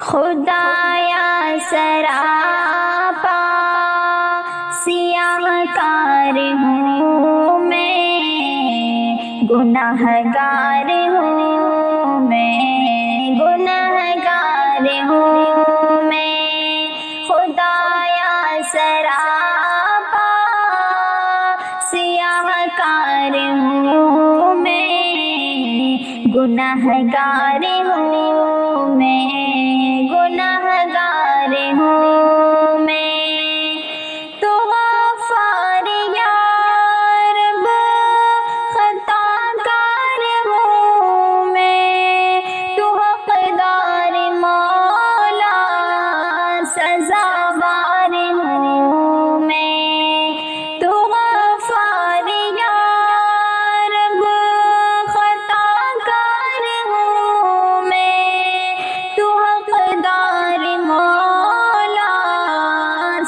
خدایا سراپا سیاہ کار ہوں میں، گناہ گار ہوں میں، گناہ گار ہوں میں، خدایا سراپا سیاہ کار ہوں میں، گناہ گار ہوں میں، گناہ گار ہوں میں، تو غفار یا رب خطا کار ہوں میں، تو حقدار مولا سزاوار ہوں میں، تو غفار یا رب خطا کار ہوں میں، تو حقدار مولا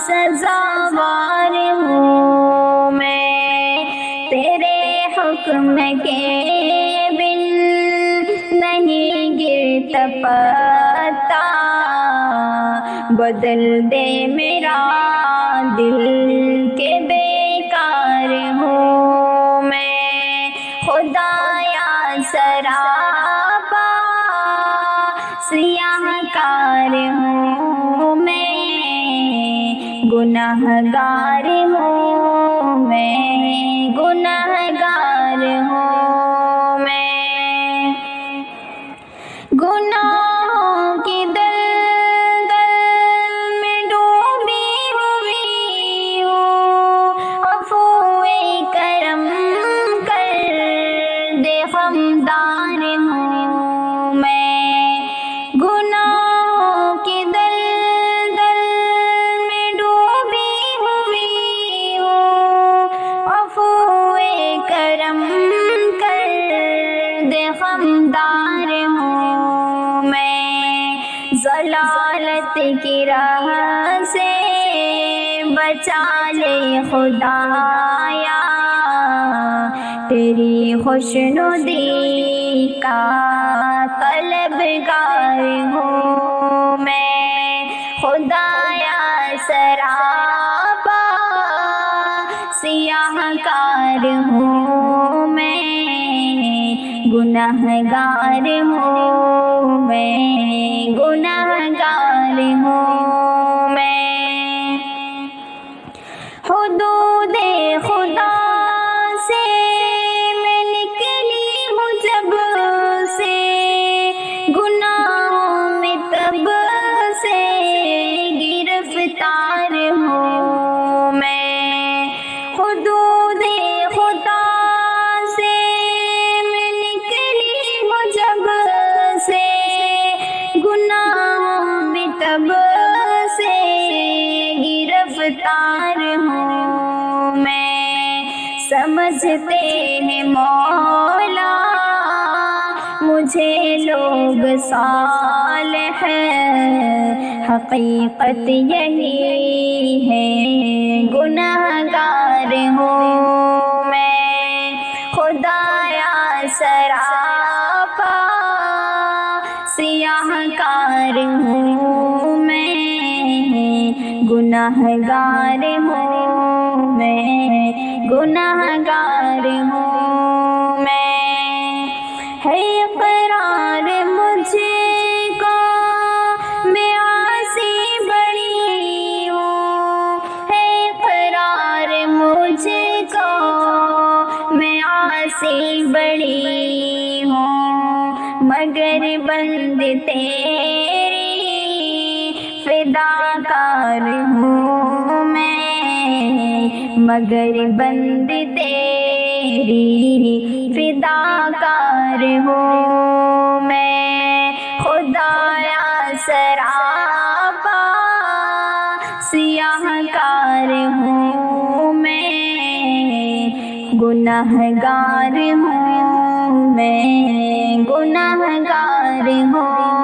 سزاوار ہوں میں، تیرے حکم کے بن نہیں گرتا پتا، بدل دے میرا دل کے بیکار ہوں میں، خدایا سراپا سیاہ کار ہوں میں، گناہ گار ہوں میں، گناہ گار ہوں میں، گناہوں کی دلدل میں ڈوبی ہوئی ہوں، عفوِ کرم کر دے غمدار ہوں میں، گناہوں کی دلدل میں ڈوبی ہوئی ہوں، عفوِ کرم کر دے غمدار ہوں میں، ضلالت کی راہ سے بچا لے خدایا، تیری خوشنودی کا طلبگار ہوں میں، خدایا سراپا سیاہ کار ہوں میں، گناہ گار ہوں میں، گناہ گار ہوں میں، حدود خدا سے میں نکلی ہوں جب سے، گناہوں میں تب سے گرفتار ہوں میں، حدود خدا سے میں نکلی ہوں جب سے، گناہوں میں تب سے گرفتار ہوں میں، سمجھتے ہیں مولا مجھے لوگ صالح، حقیقت یہی ہے گناہ گار ہوں میں، خدایا سراپا سیاہ کار ہوں میں، گناہ گار ہوں میں، گناہ گار ہوں میں، ہے اقرار مجھ کو میں عاصی بڑی ہوں، ہے اقرار مجھ کو میں عاصی بڑی ہوں، مگر بند تیری فدا کار ہوں میں، مگر بند تیری فدا کار ہوں میں، خدایا سراپا سیاہ کار ہوں میں، گناہ گار ہوں میں، گناہ گار ہوں